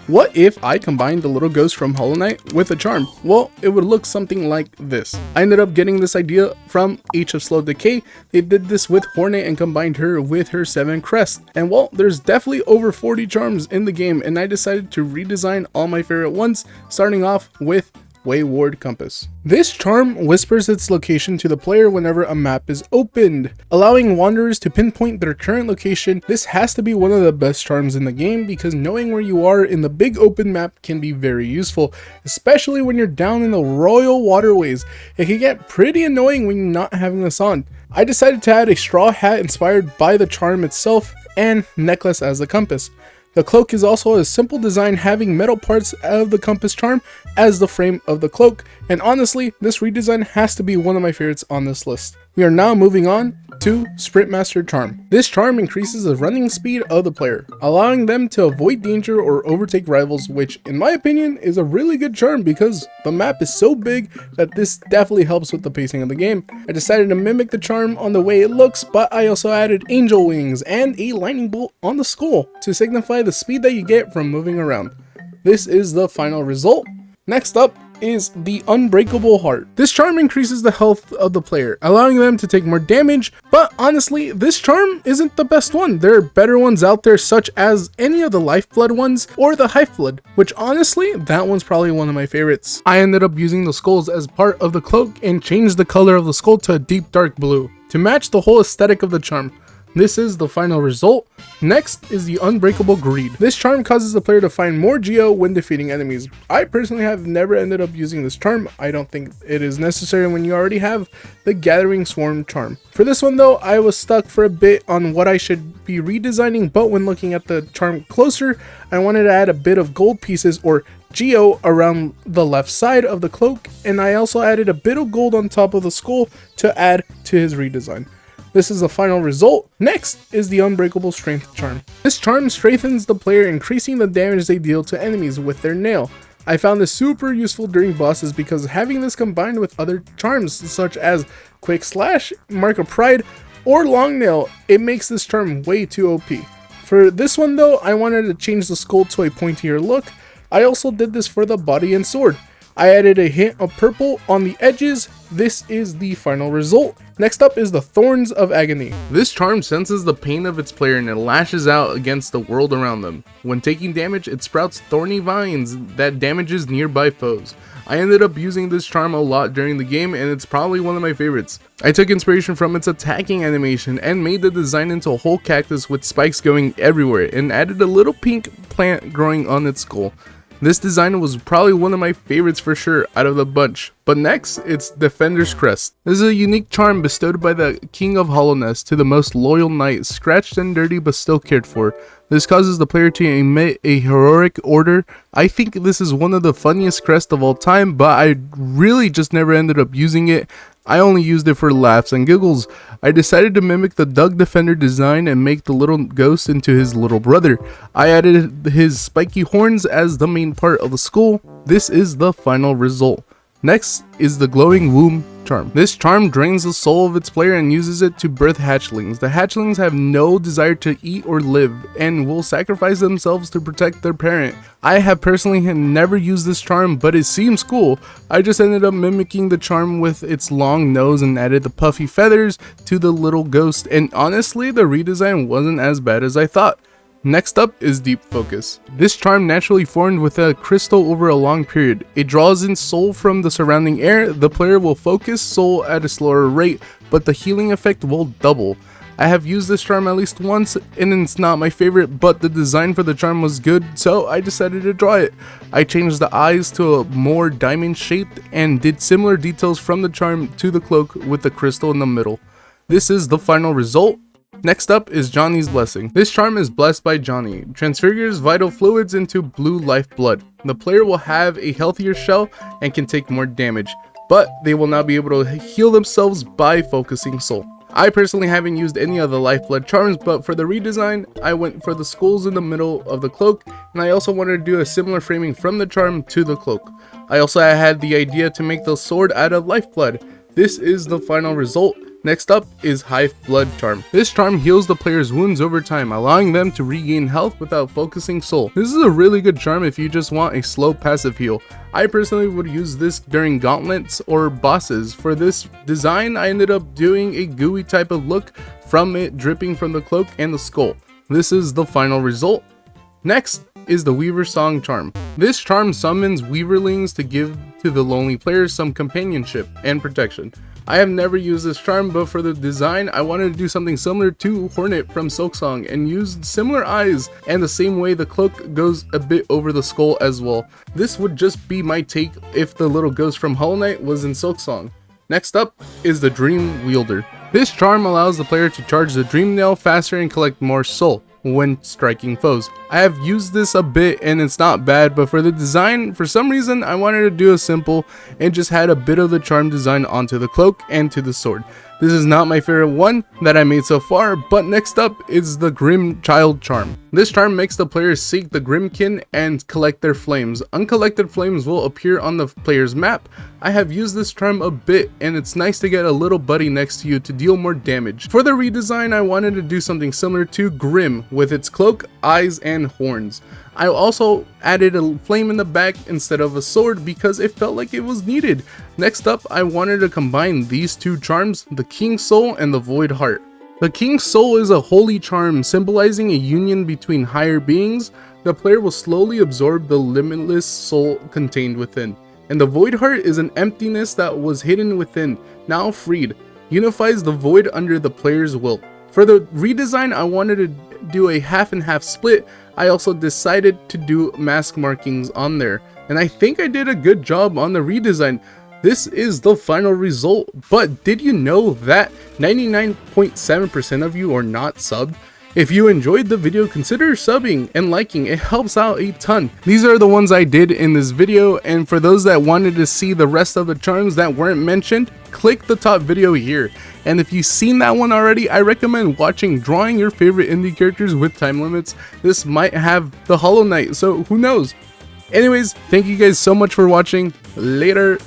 What if I combined the little ghost from Hollow Knight with a charm? Well, it would look something like this. I ended up getting this idea from H of Slow Decay. They did this with Hornet and combined her with her 7 crest. And well, there's definitely over 40 charms in the game, and I decided to redesign all my favorite ones, starting off with Wayward Compass. This charm whispers its location to the player whenever a map is opened, allowing wanderers to pinpoint their current location. This has to be one of the best charms in the game because knowing where you are in the big open map can be very useful, especially when you're down in the royal waterways. It can get pretty annoying when you're not having this on. I decided to add a straw hat inspired by the charm itself and necklace as the compass. The cloak is also a simple design, having metal parts of the compass charm as the frame of the cloak, and honestly, this redesign has to be one of my favorites on this list. We are now moving on to Sprintmaster charm. This charm increases the running speed of the player, allowing them to avoid danger or overtake rivals, which in my opinion is a really good charm because the map is so big that this definitely helps with the pacing of the game. I decided to mimic the charm on the way it looks, but I also added angel wings and a lightning bolt on the skull to signify the speed that you get from moving around. This is the final result. Next up is the Unbreakable heart. This charm increases the health of the player, allowing them to take more damage, but honestly, this charm isn't the best one. There are better ones out there, such as any of the Lifeblood ones or the Hiveblood, which honestly, that one's probably one of my favorites. I ended up using the skulls as part of the cloak and changed the color of the skull to a deep dark blue to match the whole aesthetic of the charm. This is the final result. Next is the Unbreakable Greed. This charm causes the player to find more geo when defeating enemies. I personally have never ended up using this charm. I don't think it is necessary when you already have the Gathering Swarm charm. For this one though, I was stuck for a bit on what I should be redesigning, but when looking at the charm closer, I wanted to add a bit of gold pieces or geo around the left side of the cloak, and I also added a bit of gold on top of the skull to add to his redesign. This is the final result. Next is the Unbreakable Strength charm. This charm strengthens the player, increasing the damage they deal to enemies with their nail. I found this super useful during bosses because having this combined with other charms such as Quick Slash, Mark of Pride, or Long Nail, it makes this charm way too OP. For this one though, I wanted to change the skull to a pointier look. I also did this for the body and sword. I added a hint of purple on the edges. This is the final result. Next up is the Thorns of Agony. This charm senses the pain of its player and it lashes out against the world around them. When taking damage, it sprouts thorny vines that damages nearby foes. I ended up using this charm a lot during the game and it's probably one of my favorites. I took inspiration from its attacking animation and made the design into a whole cactus with spikes going everywhere and added a little pink plant growing on its skull. This design was probably one of my favorites for sure out of the bunch. But next, it's Defender's Crest. This is a unique charm bestowed by the King of Hollowness to the most loyal knight, scratched and dirty but still cared for. This causes the player to emit a heroic order. I think this is one of the funniest crests of all time, but I really just never ended up using it. I only used it for laughs and giggles. I decided to mimic the Doug Defender design and make the little ghost into his little brother. I added his spiky horns as the main part of the skull. This is the final result. Next is the Glowing Womb charm. This charm drains the soul of its player and uses it to birth hatchlings. The hatchlings have no desire to eat or live and will sacrifice themselves to protect their parent. I have personally never used this charm, but it seems cool. I just ended up mimicking the charm with its long nose and added the puffy feathers to the little ghost, and honestly the redesign wasn't as bad as I thought. Next up is Deep Focus. This charm naturally formed with a crystal over a long period. It draws in soul from the surrounding air. The player will focus soul at a slower rate, but the healing effect will double. I have used this charm at least once and it's not my favorite, but the design for the charm was good, so I decided to draw it. I changed the eyes to a more diamond shaped and did similar details from the charm to the cloak with the crystal in the middle. This is the final result. Next up is Johnny's Blessing. This charm is blessed by Johnny, transfigures vital fluids into blue lifeblood. The player will have a healthier shell and can take more damage, but they will not be able to heal themselves by focusing soul. I personally haven't used any of the lifeblood charms, but for the redesign, I went for the skulls in the middle of the cloak, and I also wanted to do a similar framing from the charm to the cloak. I also had the idea to make the sword out of lifeblood. This is the final result. Next up is Hiveblood charm. This charm heals the player's wounds over time, allowing them to regain health without focusing soul. This is a really good charm if you just want a slow passive heal. I personally would use this during gauntlets or bosses. For this design, I ended up doing a gooey type of look from it dripping from the cloak and the skull. This is the final result. Next is the Weaver Song charm. This charm summons weaverlings to give to the lonely players some companionship and protection. I have never used this charm, but for the design I wanted to do something similar to Hornet from Silksong and used similar eyes and the same way the cloak goes a bit over the skull as well. This would just be my take if the little ghost from hollowknight was in Silksong. Next up is the Dream Wielder. This charm allows the player to charge the Dream Nail faster and collect more soul when striking foes. I have used this a bit and it's not bad, but for the design, for some reason I wanted to do a simple and just had a bit of the charm design onto the cloak and to the sword. This is not my favorite one that I made so far, but next up is the Grimmchild charm. This charm makes the player seek the Grimmkin and collect their flames. Uncollected flames will appear on the player's map. I have used this charm a bit and it's nice to get a little buddy next to you to deal more damage. For the redesign, I wanted to do something similar to Grimm with its cloak, eyes, and horns. I also added a flame in the back instead of a sword because it felt like it was needed. Next up, I wanted to combine these two charms, the King's Soul and the Void Heart. The King's Soul is a holy charm symbolizing a union between higher beings. The player will slowly absorb the limitless soul contained within. And the Void Heart is an emptiness that was hidden within, now freed, unifies the void under the player's will. For the redesign, I wanted to do a half and half split. I also decided to do mask markings on there, and I think I did a good job on the redesign. This is the final result, but did you know that 99.7% of you are not subbed? If you enjoyed the video, consider subbing and liking, it helps out a ton. These are the ones I did in this video, and for those that wanted to see the rest of the charms that weren't mentioned, click the top video here. And if you've seen that one already, I recommend watching Drawing Your Favorite Indie Characters with Time Limits. This might have the Hollow Knight, so who knows? Anyways, thank you guys so much for watching. Later.